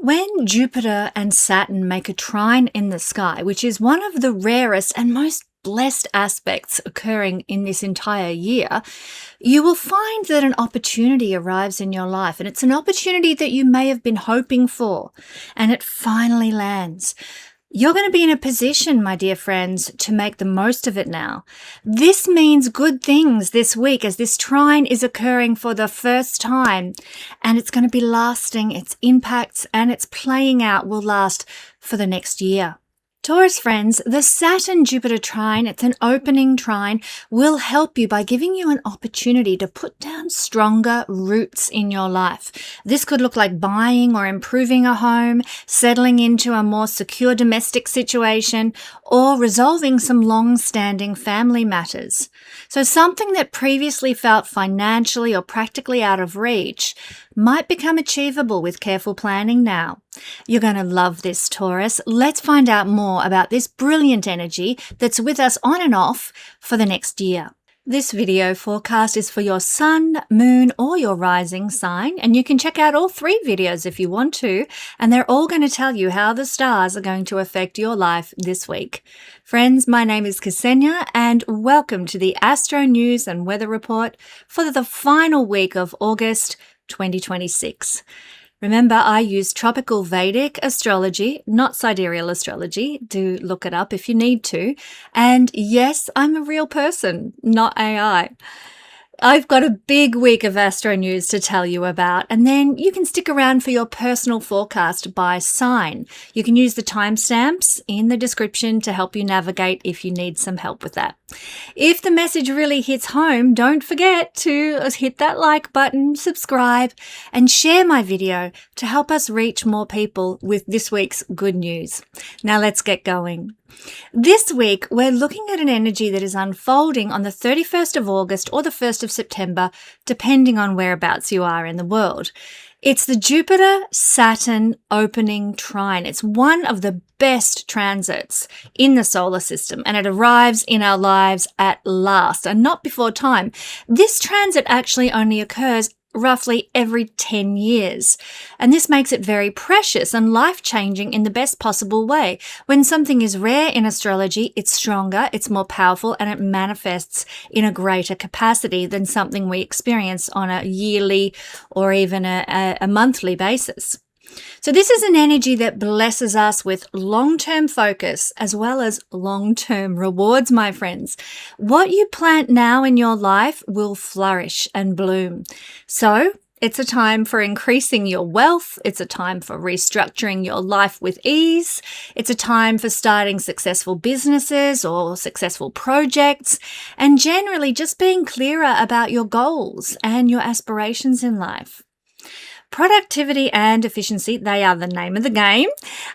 When Jupiter and Saturn make a trine in the sky, which is one of the rarest and most blessed aspects occurring in this entire year, you will find that an opportunity arrives in your life, and it's an opportunity that you may have been hoping for, and it finally lands. You're going to be in a position, my dear friends, to make the most of it now. This means good things this week as this trine is occurring for the first time, and it's going to be lasting. Its impacts and its playing out will last for the next year. Taurus friends, the Saturn-Jupiter trine, it's an opening trine, will help you by giving you an opportunity to put down stronger roots in your life. This could look like buying or improving a home, settling into a more secure domestic situation, or resolving some long-standing family matters. So something that previously felt financially or practically out of reach might become achievable with careful planning now. You're going to love this, Taurus. Let's find out more about this brilliant energy that's with us on and off for the next year. This video forecast is for your sun, moon, or your rising sign, and you can check out all 3 videos if you want to, and they're all going to tell you how the stars are going to affect your life this week. Friends, my name is Ksenia, and welcome to the Astro News and Weather Report for the final week of August 2026. Remember, I use tropical Vedic astrology, not sidereal astrology. Do look it up if you need to. And yes, I'm a real person, not AI. I've got a big week of Astro News to tell you about, and then you can stick around for your personal forecast by sign. You can use the timestamps in the description to help you navigate if you need some help with that. If the message really hits home, don't forget to hit that like button, subscribe, and share my video to help us reach more people with this week's good news. Now let's get going. This week, we're looking at an energy that is unfolding on the 31st of August or the 1st of September, depending on whereabouts you are in the world. It's the Jupiter-Saturn opening trine. It's one of the best transits in the solar system, and it arrives in our lives at last, and not before time. This transit actually only occurs roughly every 10 years. And this makes it very precious and life-changing in the best possible way. When something is rare in astrology, it's stronger, it's more powerful, and it manifests in a greater capacity than something we experience on a yearly or even a monthly basis. So this is an energy that blesses us with long-term focus as well as long-term rewards, my friends. What you plant now in your life will flourish and bloom. So it's a time for increasing your wealth. It's a time for restructuring your life with ease. It's a time for starting successful businesses or successful projects, and generally just being clearer about your goals and your aspirations in life. Productivity and efficiency, they are the name of the game.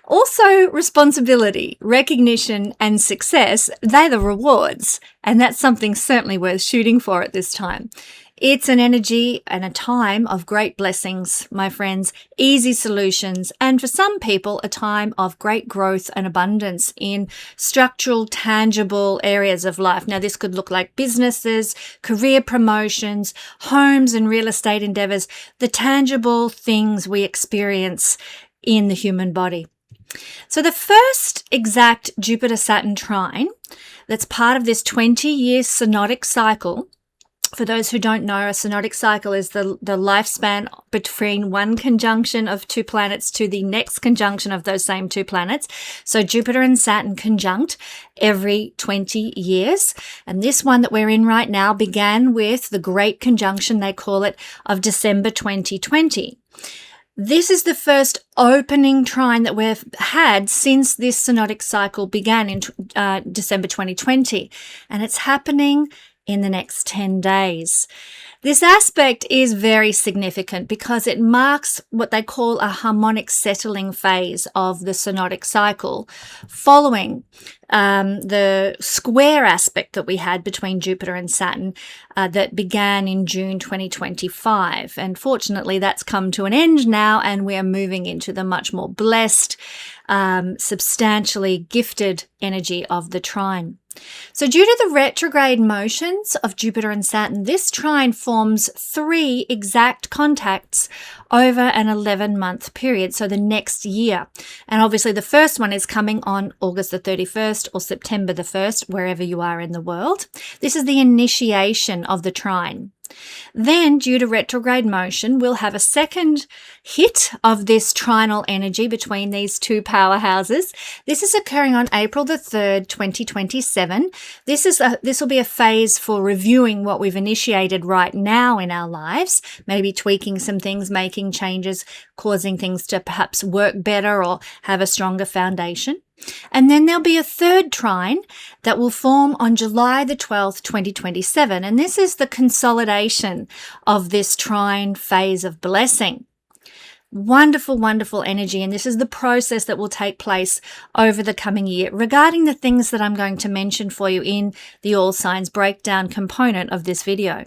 Also, responsibility, recognition, and success, they're the rewards. And that's something certainly worth shooting for at this time. It's an energy and a time of great blessings, my friends, easy solutions, and for some people, a time of great growth and abundance in structural, tangible areas of life. Now, this could look like businesses, career promotions, homes and real estate endeavors, the tangible things we experience in the human body. So the first exact Jupiter-Saturn trine that's part of this 20-year synodic cycle. For those who don't know, a synodic cycle is the lifespan between one conjunction of 2 planets to the next conjunction of those same 2 planets. So Jupiter and Saturn conjunct every 20 years. And this one that we're in right now began with the Great Conjunction, they call it, of December 2020. This is the first opening trine that we've had since this synodic cycle began in December 2020. And it's happening in the next 10 days. This aspect is very significant because it marks what they call a harmonic settling phase of the synodic cycle following the square aspect that we had between Jupiter and Saturn that began in June 2025. And fortunately, that's come to an end now, and we are moving into the much more blessed, substantially gifted energy of the trine. So due to the retrograde motions of Jupiter and Saturn, this trine forms 3 exact contacts over an 11-month period, so the next year. And obviously the first one is coming on August the 31st or September the 1st, wherever you are in the world. This is the initiation of the trine. Then, due to retrograde motion, we'll have a second hit of this trinal energy between these two powerhouses. This is occurring on April the 3rd, 2027. This will be a phase for reviewing what we've initiated right now in our lives, maybe tweaking some things, making changes, causing things to perhaps work better or have a stronger foundation. And then there'll be a third trine that will form on July the 12th, 2027. And this is the consolidation of this trine phase of blessing. Wonderful, wonderful energy. And this is the process that will take place over the coming year regarding the things that I'm going to mention for you in the all signs breakdown component of this video.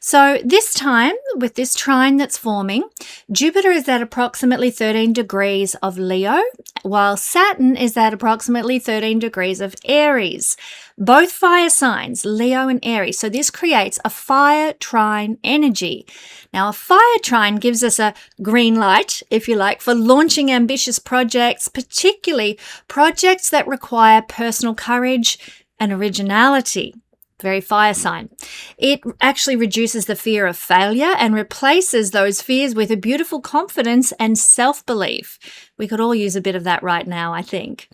So this time, with this trine that's forming, Jupiter is at approximately 13 degrees of Leo, while Saturn is at approximately 13 degrees of Aries. Both fire signs, Leo and Aries. So this creates a fire trine energy. Now, a fire trine gives us a green light, if you like, for launching ambitious projects, particularly projects that require personal courage and originality. Very fire sign. It actually reduces the fear of failure and replaces those fears with a beautiful confidence and self-belief. We could all use a bit of that right now, I think.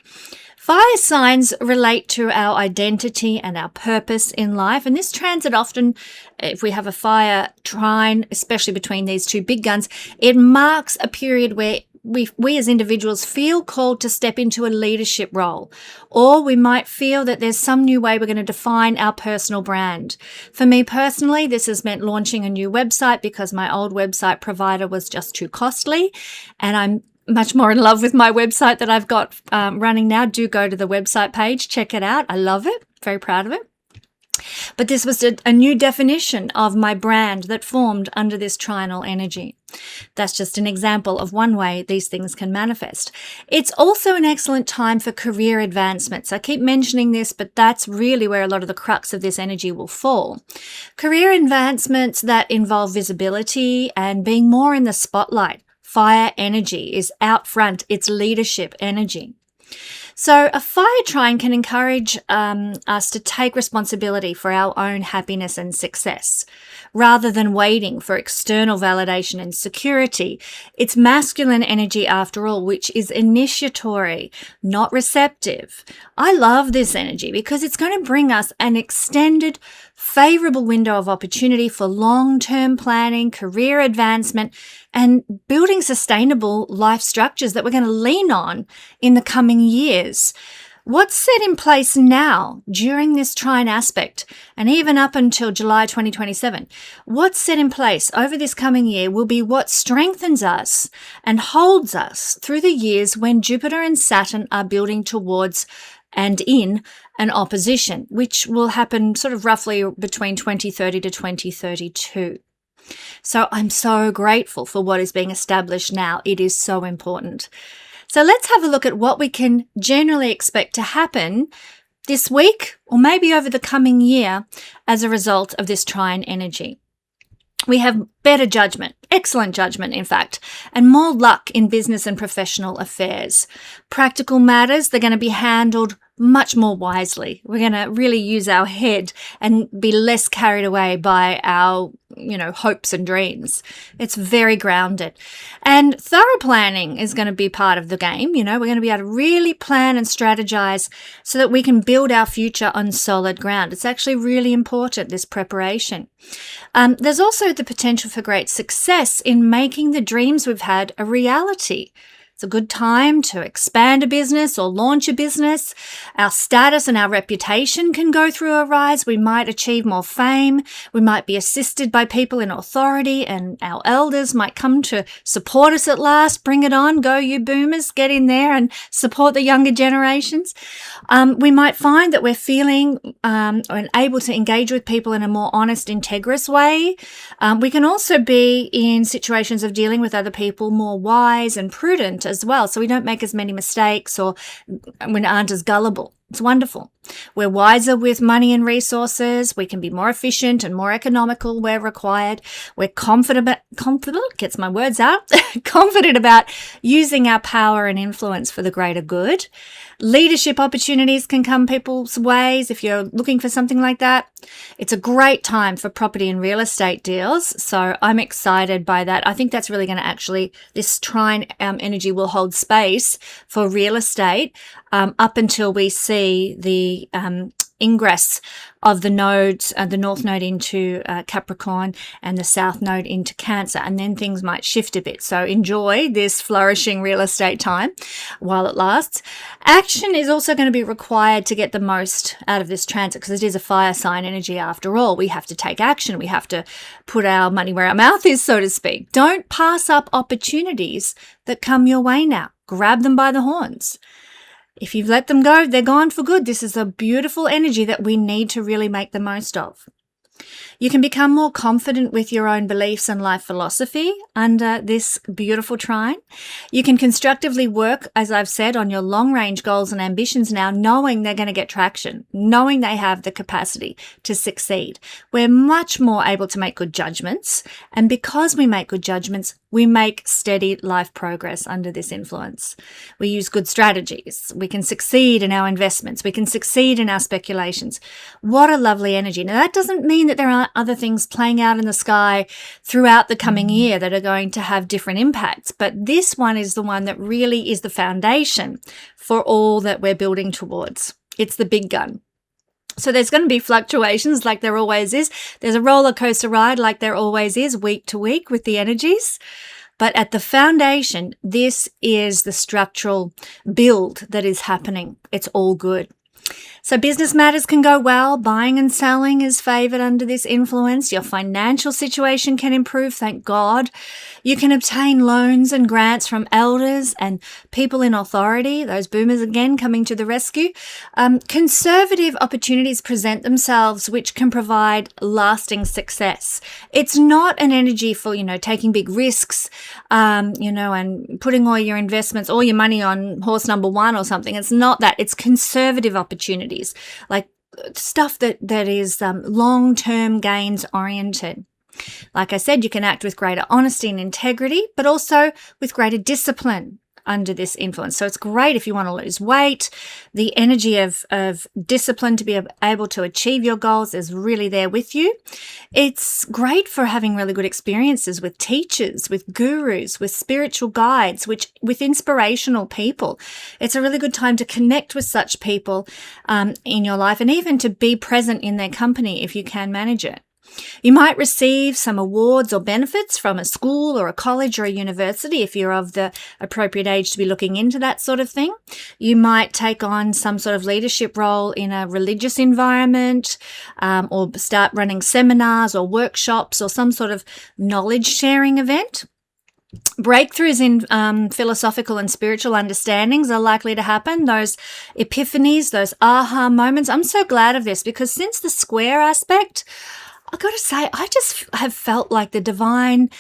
Fire signs relate to our identity and our purpose in life. And this transit often, if we have a fire trine, especially between these two big guns, it marks a period where we as individuals feel called to step into a leadership role, or we might feel that there's some new way we're going to define our personal brand. For me personally, this has meant launching a new website because my old website provider was just too costly, and I'm much more in love with my website that I've got running now. Do go to the website page, check it out. I love it, very proud of it. But this was a new definition of my brand that formed under this trinal energy. That's just an example of one way these things can manifest. It's also an excellent time for career advancements. I keep mentioning this, but that's really where a lot of the crux of this energy will fall. Career advancements that involve visibility and being more in the spotlight. Fire energy is out front. It's leadership energy. So a fire trine can encourage us to take responsibility for our own happiness and success. Rather than waiting for external validation and security, it's masculine energy after all, which is initiatory, not receptive. I love this energy because it's going to bring us an extended, favorable window of opportunity for long-term planning, career advancement, and building sustainable life structures that we're going to lean on in the coming years. What's set in place now during this trine aspect, and even up until July 2027, what's set in place over this coming year will be what strengthens us and holds us through the years when Jupiter and Saturn are building towards and in an opposition, which will happen sort of roughly between 2030 to 2032. So I'm so grateful for what is being established now. It is so important. So let's have a look at what we can generally expect to happen this week or maybe over the coming year as a result of this trine energy. We have better judgment, excellent judgment, in fact, and more luck in business and professional affairs. Practical matters, they're going to be handled much more wisely. We're going to really use our head and be less carried away by our, hopes and dreams. It's very grounded. And thorough planning is going to be part of the game. We're going to be able to really plan and strategize so that we can build our future on solid ground. It's actually really important, this preparation. There's also the potential for great success in making the dreams we've had a reality. It's a good time to expand a business or launch a business. Our status and our reputation can go through a rise. We might achieve more fame. We might be assisted by people in authority, and our elders might come to support us at last. Bring it on. Go, you boomers. Get in there and support the younger generations. We might find that we're feeling and able to engage with people in a more honest, integrous way. We can also be in situations of dealing with other people more wise and prudent as well, so we don't make as many mistakes or we aren't as gullible. It's wonderful. We're wiser with money and resources. We can be more efficient and more economical where required. We're confident, gets my words out, confident about using our power and influence for the greater good. Leadership opportunities can come people's ways if you're looking for something like that. It's a great time for property and real estate deals. So I'm excited by that. I think that's really going to this trine energy will hold space for real estate up until we see the ingress of the nodes, the north node into Capricorn and the south node into Cancer, and then things might shift a bit. So enjoy this flourishing real estate time while it lasts. Action is also going to be required to get the most out of this transit because it is a fire sign energy after all. We have to take action. We have to put our money where our mouth is, so to speak. Don't pass up opportunities that come your way now. Grab them by the horns. If you've let them go, they're gone for good. This is a beautiful energy that we need to really make the most of. You can become more confident with your own beliefs and life philosophy under this beautiful trine. You can constructively work, as I've said, on your long-range goals and ambitions now, knowing they're going to get traction, knowing they have the capacity to succeed. We're much more able to make good judgments, and because we make good judgments, we make steady life progress under this influence. We use good strategies. We can succeed in our investments. We can succeed in our speculations. What a lovely energy. Now, that doesn't mean that there aren't other things playing out in the sky throughout the coming year that are going to have different impacts. But this one is the one that really is the foundation for all that we're building towards. It's the big gun. So there's going to be fluctuations like there always is. There's a roller coaster ride like there always is week to week with the energies. But at the foundation, this is the structural build that is happening. It's all good. So business matters can go well. Buying and selling is favored under this influence. Your financial situation can improve, thank God. You can obtain loans and grants from elders and people in authority, those boomers again coming to the rescue. Conservative opportunities present themselves which can provide lasting success. It's not an energy for, taking big risks, and putting all your investments, all your money on horse number one or something. It's not that. It's conservative opportunities, like stuff that is long-term gains oriented. Like I said, you can act with greater honesty and integrity, but also with greater discipline under this influence. So it's great if you want to lose weight. The energy of discipline to be able to achieve your goals is really there with you. It's great for having really good experiences with teachers, with gurus, with spiritual guides, with inspirational people. It's a really good time to connect with such people in your life, and even to be present in their company if you can manage it. You might receive some awards or benefits from a school or a college or a university if you're of the appropriate age to be looking into that sort of thing. You might take on some sort of leadership role in a religious environment, or start running seminars or workshops or some sort of knowledge sharing event. Breakthroughs in philosophical and spiritual understandings are likely to happen. Those epiphanies, those aha moments. I'm so glad of this because since the square aspect, I've got to say, I just have felt like the divine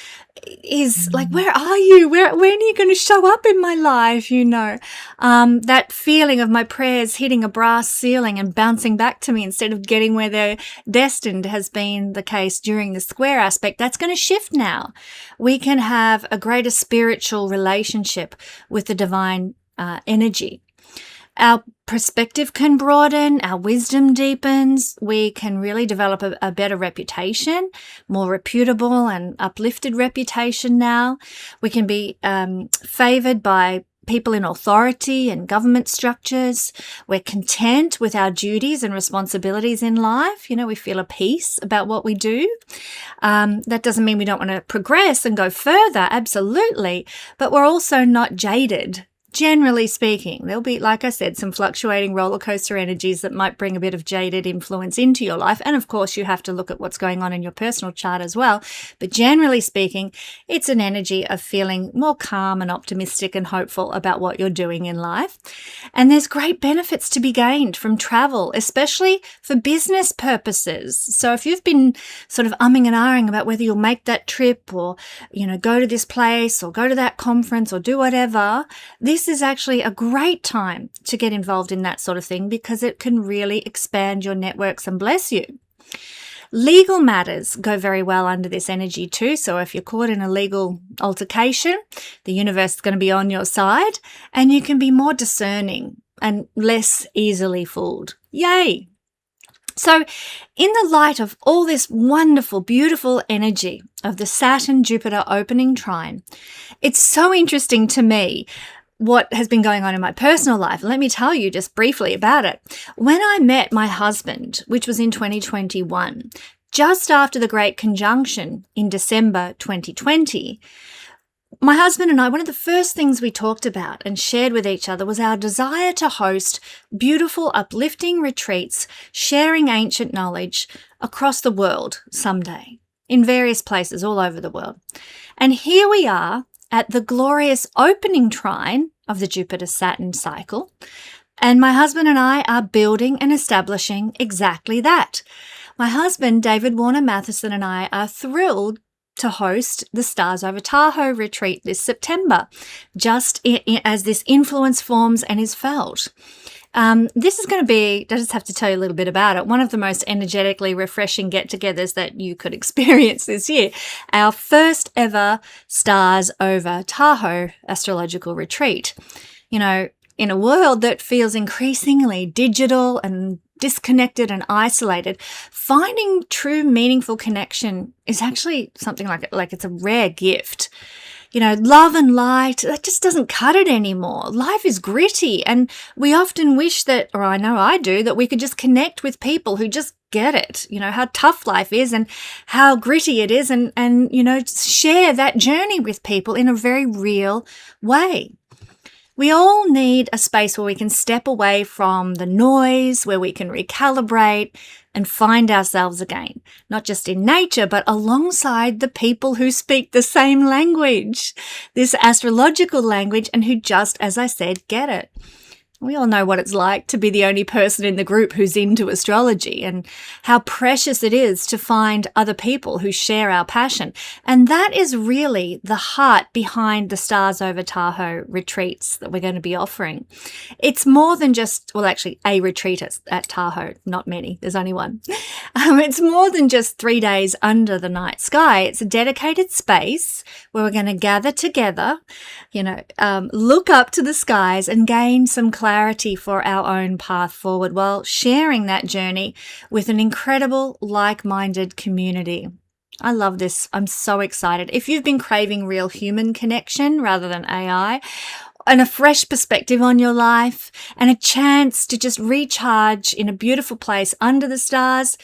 is like, where are you? When are you going to show up in my life? That feeling of my prayers hitting a brass ceiling and bouncing back to me instead of getting where they're destined has been the case during the square aspect. That's going to shift now. We can have a greater spiritual relationship with the divine energy. Our perspective can broaden, our wisdom deepens, we can really develop a better reputation, more reputable and uplifted reputation now. We can be favoured by people in authority and government structures. We're content with our duties and responsibilities in life. We feel at peace about what we do. That doesn't mean we don't want to progress and go further, absolutely, but we're also not jaded. Generally speaking, there'll be, like I said, some fluctuating roller coaster energies that might bring a bit of jaded influence into your life. And of course, you have to look at what's going on in your personal chart as well. But generally speaking, it's an energy of feeling more calm and optimistic and hopeful about what you're doing in life. And there's great benefits to be gained from travel, especially for business purposes. So if you've been sort of umming and ahhing about whether you'll make that trip or, go to this place or go to that conference or do whatever, this this is actually a great time to get involved in that sort of thing because it can really expand your networks and bless you. Legal matters go very well under this energy too. So if you're caught in a legal altercation, the universe is going to be on your side and you can be more discerning and less easily fooled. Yay! So in the light of all this wonderful, beautiful energy of the Saturn-Jupiter opening trine, it's so interesting to me what has been going on in my personal life. Let me tell you just briefly about it. When I met my husband, which was in 2021, just after the Great Conjunction in December 2020, my husband and I, one of the first things we talked about and shared with each other was our desire to host beautiful, uplifting retreats, sharing ancient knowledge across the world someday, in various places all over the world. And here we are at the glorious opening trine of the Jupiter-Saturn cycle, and my husband and I are building and establishing exactly that. My husband, David Warner Matheson, and I are thrilled to host the Stars Over Tahoe retreat this September, just as this influence forms and is felt. This is going to be, I just have to tell you a little bit about it, one of the most energetically refreshing get-togethers that you could experience this year. Our first ever Stars Over Tahoe astrological retreat. You know, in a world that feels increasingly digital and disconnected and isolated, finding true meaningful connection is actually something like it's a rare gift. You know, love and light, that just doesn't cut it anymore. Life is gritty, and we often wish that, or I know I do, that we could just connect with people who just get it, you know, how tough life is and how gritty it is, and you know, share that journey with people in a very real way. We all need a space where we can step away from the noise, where we can recalibrate and find ourselves again, not just in nature, but alongside the people who speak the same language, this astrological language, and who just, as I said, get it. We all know what it's like to be the only person in the group who's into astrology, and how precious it is to find other people who share our passion. And that is really the heart behind the Stars Over Tahoe retreats that we're going to be offering. It's more than just, well, actually a retreat at Tahoe, not many, there's only one. It's more than just 3 days under the night sky. It's a dedicated space where we're going to gather together, you know, look up to the skies and gain some clarity for our own path forward while sharing that journey with an incredible like-minded community. I love this. I'm so excited. If you've been craving real human connection rather than AI, and a fresh perspective on your life, and a chance to just recharge in a beautiful place under the stars,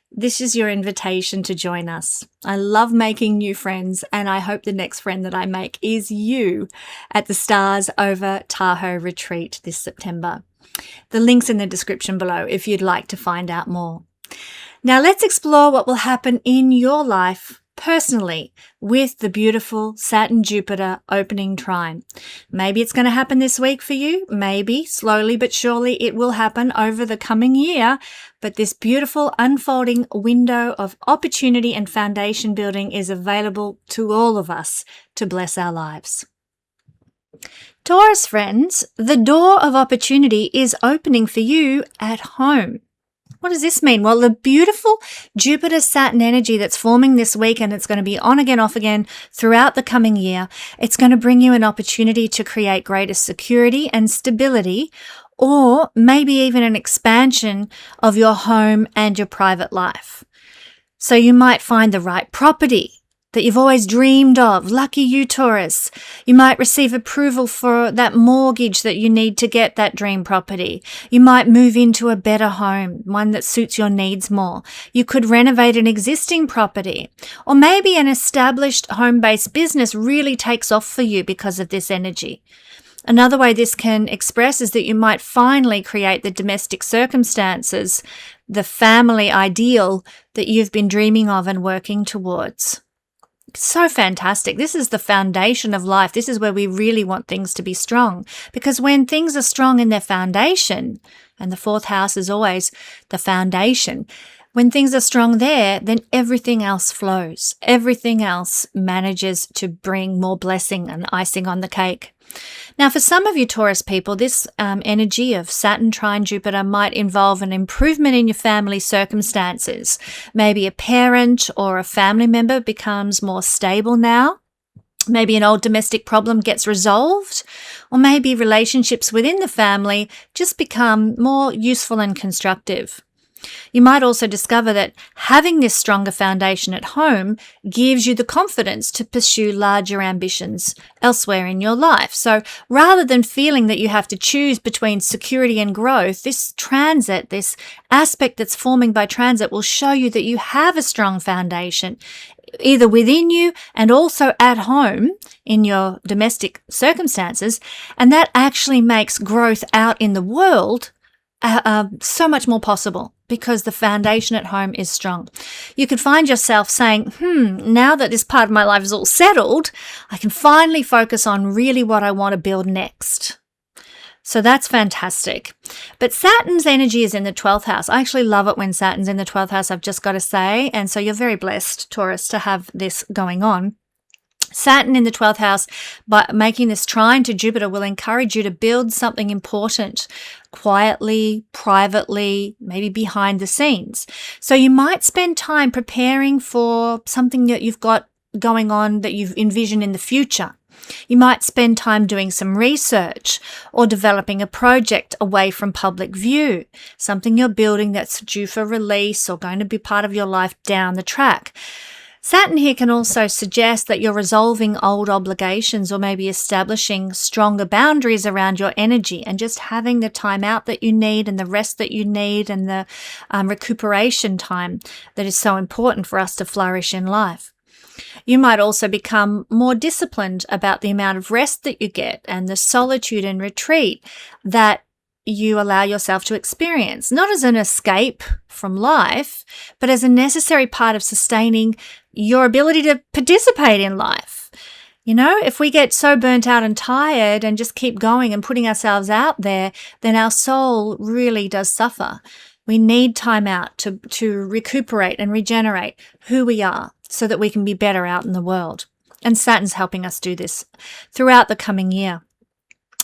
this is your invitation to join us. I love making new friends, and I hope the next friend that I make is you at the Stars Over Tahoe retreat this September. The link's in the description below if you'd like to find out more. Now let's explore what will happen in your life personally with the beautiful Saturn-Jupiter opening trine. Maybe it's going to happen this week for you. Maybe slowly but surely it will happen over the coming year. But this beautiful unfolding window of opportunity and foundation building is available to all of us to bless our lives. Taurus friends, the door of opportunity is opening for you at home. What does this mean? Well, the beautiful Jupiter-Saturn energy that's forming this week, and it's going to be on again, off again throughout the coming year, it's going to bring you an opportunity to create greater security and stability, or maybe even an expansion of your home and your private life. So you might find the right property that you've always dreamed of. Lucky you, Taurus. You might receive approval for that mortgage that you need to get that dream property. You might move into a better home, one that suits your needs more. You could renovate an existing property, or maybe an established home-based business really takes off for you because of this energy. Another way this can express is that you might finally create the domestic circumstances, the family ideal that you've been dreaming of and working towards. So fantastic. This is the foundation of life. This is where we really want things to be strong, because when things are strong in their foundation, and the fourth house is always the foundation, when things are strong there, then everything else flows. Everything else manages to bring more blessing and icing on the cake. Now, for some of you Taurus people, this energy of Saturn trine Jupiter might involve an improvement in your family circumstances. Maybe a parent or a family member becomes more stable now. Maybe an old domestic problem gets resolved, or maybe relationships within the family just become more useful and constructive. You might also discover that having this stronger foundation at home gives you the confidence to pursue larger ambitions elsewhere in your life. So rather than feeling that you have to choose between security and growth, this transit, this aspect that's forming by transit will show you that you have a strong foundation either within you and also at home in your domestic circumstances. And that actually makes growth out in the world so much more possible because the foundation at home is strong. You could find yourself saying, now that this part of my life is all settled, I can finally focus on really what I want to build next. So that's fantastic. But Saturn's energy is in the 12th house. I actually love it when Saturn's in the 12th house, I've just got to say. And so you're very blessed, Taurus, to have this going on. Saturn in the 12th house, by making this trine to Jupiter, will encourage you to build something important quietly, privately, maybe behind the scenes. So you might spend time preparing for something that you've got going on that you've envisioned in the future. You might spend time doing some research or developing a project away from public view, something you're building that's due for release or going to be part of your life down the track. Saturn here can also suggest that you're resolving old obligations or maybe establishing stronger boundaries around your energy and just having the time out that you need and the rest that you need and the recuperation time that is so important for us to flourish in life. You might also become more disciplined about the amount of rest that you get and the solitude and retreat that you allow yourself to experience, not as an escape from life, but as a necessary part of sustaining your ability to participate in life. You know, if we get so burnt out and tired and just keep going and putting ourselves out there, then our soul really does suffer. We need time out to recuperate and regenerate who we are so that we can be better out in the world. And Saturn's helping us do this throughout the coming year.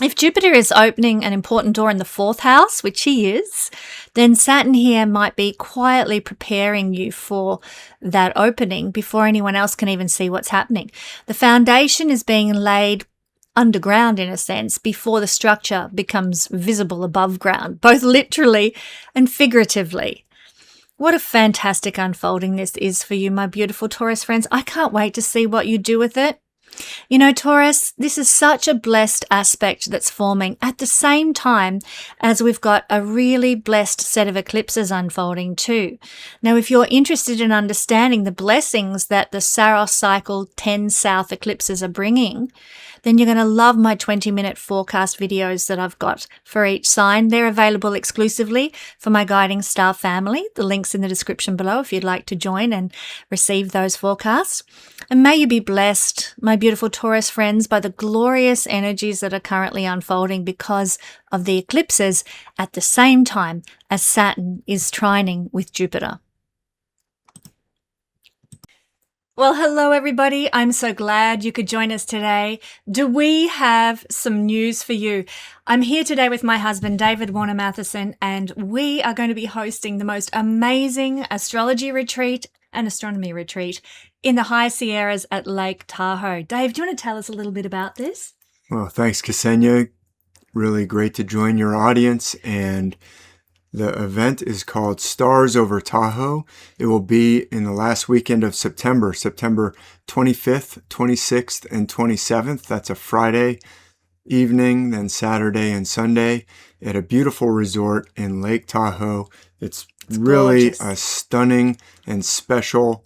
If Jupiter is opening an important door in the 4th house, which he is, then Saturn here might be quietly preparing you for that opening before anyone else can even see what's happening. The foundation is being laid underground in a sense before the structure becomes visible above ground, both literally and figuratively. What a fantastic unfolding this is for you, my beautiful Taurus friends. I can't wait to see what you do with it. You know, Taurus, this is such a blessed aspect that's forming at the same time as we've got a really blessed set of eclipses unfolding too. Now, if you're interested in understanding the blessings that the Saros cycle 10 south eclipses are bringing, then you're going to love my 20-minute forecast videos that I've got for each sign. They're available exclusively for my guiding star family. The link's in the description below if you'd like to join and receive those forecasts. And may you be blessed, my beautiful Taurus friends, by the glorious energies that are currently unfolding because of the eclipses at the same time as Saturn is trining with Jupiter. Well, hello everybody. I'm so glad you could join us today. Do we have some news for you? I'm here today with my husband, David Warner Matheson, and we are going to be hosting the most amazing astrology retreat and astronomy retreat in the High Sierras at Lake Tahoe. Dave, do you want to tell us a little bit about this? Well, thanks, Ksenia. Really great to join your audience, and the event is called Stars Over Tahoe. It will be in the last weekend of September, September 25th, 26th, and 27th. That's a Friday evening, then Saturday and Sunday at a beautiful resort in Lake Tahoe. It's really gorgeous. A stunning and special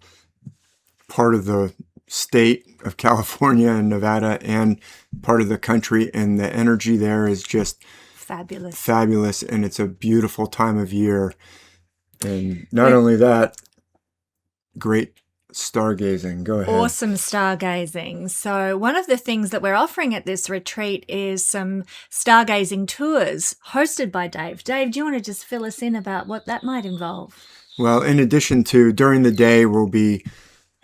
part of the state of California and Nevada and part of the country, and the energy there is just fabulous, and it's a beautiful time of year. And not only that, great stargazing. Go ahead. Awesome stargazing. So one of the things that we're offering at this retreat is some stargazing tours hosted by Dave. Dave, do you want to just fill us in about what that might involve? Well, in addition to during the day, we'll be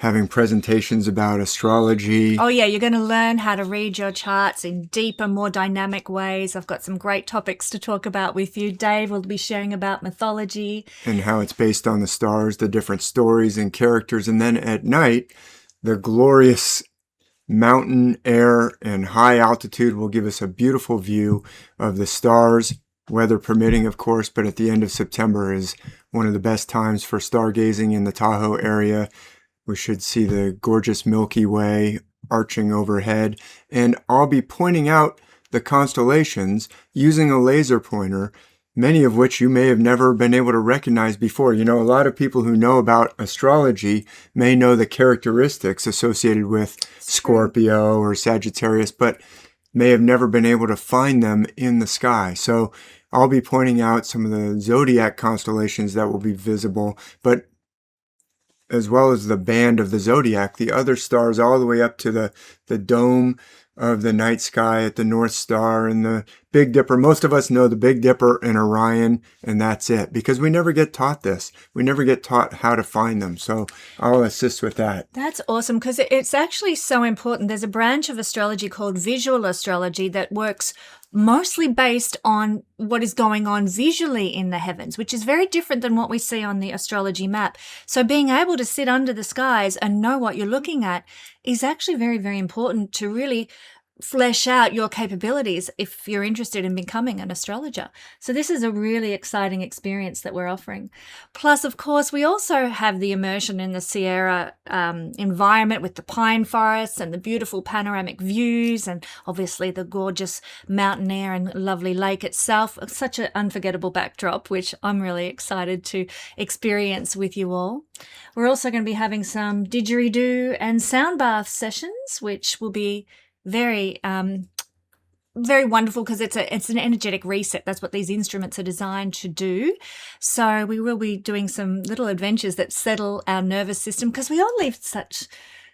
having presentations about astrology. Oh, yeah, you're going to learn how to read your charts in deeper, more dynamic ways. I've got some great topics to talk about with you. Dave will be sharing about mythology. And how it's based on the stars, the different stories and characters. And then at night, the glorious mountain air and high altitude will give us a beautiful view of the stars, weather permitting, of course, but at the end of September is one of the best times for stargazing in the Tahoe area. We should see the gorgeous Milky Way arching overhead, and I'll be pointing out the constellations using a laser pointer, many of which you may have never been able to recognize before. You know, a lot of people who know about astrology may know the characteristics associated with Scorpio or Sagittarius, but may have never been able to find them in the sky. So I'll be pointing out some of the zodiac constellations that will be visible, but as well as the band of the zodiac, the other stars all the way up to the dome of the night sky at the North Star and the Big Dipper. Most of us know the Big Dipper and Orion, and that's it, because we never get taught this. We never get taught how to find them. So I'll assist with that. That's awesome, because it's actually so important. There's a branch of astrology called visual astrology that works mostly based on what is going on visually in the heavens, which is very different than what we see on the astrology map. So being able to sit under the skies and know what you're looking at is actually very, very important to really flesh out your capabilities if you're interested in becoming an astrologer. So this is a really exciting experience that we're offering. Plus, of course, we also have the immersion in the Sierra environment with the pine forests and the beautiful panoramic views, and obviously the gorgeous mountain air and lovely lake itself. Such an unforgettable backdrop, which I'm really excited to experience with you all. We're also going to be having some didgeridoo and sound bath sessions, which will be very wonderful, because it's an energetic reset. That's what these instruments are designed to do. So we will be doing some little adventures that settle our nervous system, because we all live such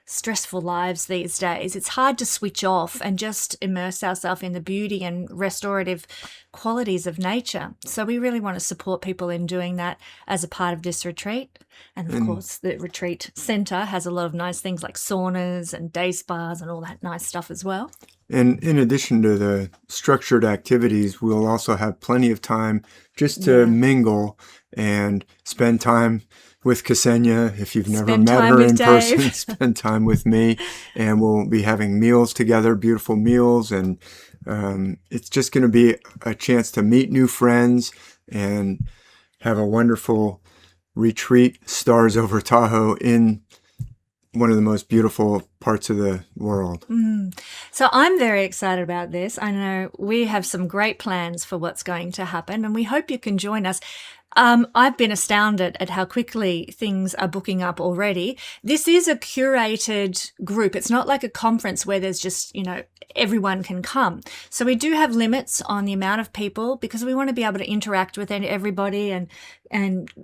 stressful lives these days. It's hard to switch off and just immerse ourselves in the beauty and restorative qualities of nature. So we really want to support people in doing that as a part of this retreat. And of course, the retreat center has a lot of nice things like saunas and day spas and all that nice stuff as well. And in addition to the structured activities, we'll also have plenty of time just to mingle and spend time with Ksenia. If you've never met her in person, spend time with me. And we'll be having meals together, beautiful meals. And it's just going to be a chance to meet new friends and have a wonderful retreat, stars over Tahoe, in one of the most beautiful parts of the world. So I'm very excited about this. I know we have some great plans for what's going to happen, and we hope you can join us. I've been astounded at how quickly things are booking up already. This is a curated group. It's not like a conference where there's just, everyone can come. So we do have limits on the amount of people, because we want to be able to interact with everybody and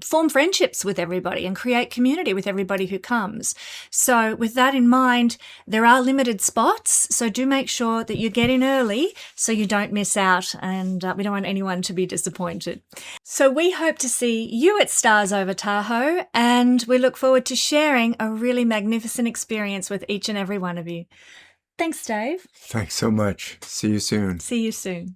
form friendships with everybody and create community with everybody who comes. So with that in mind, there are limited spots. So do make sure that you get in early so you don't miss out, and we don't want anyone to be disappointed. So we hope to see you at Stars Over Tahoe, and we look forward to sharing a really magnificent experience with each and every one of you. Thanks, Dave. Thanks so much. See you soon. See you soon.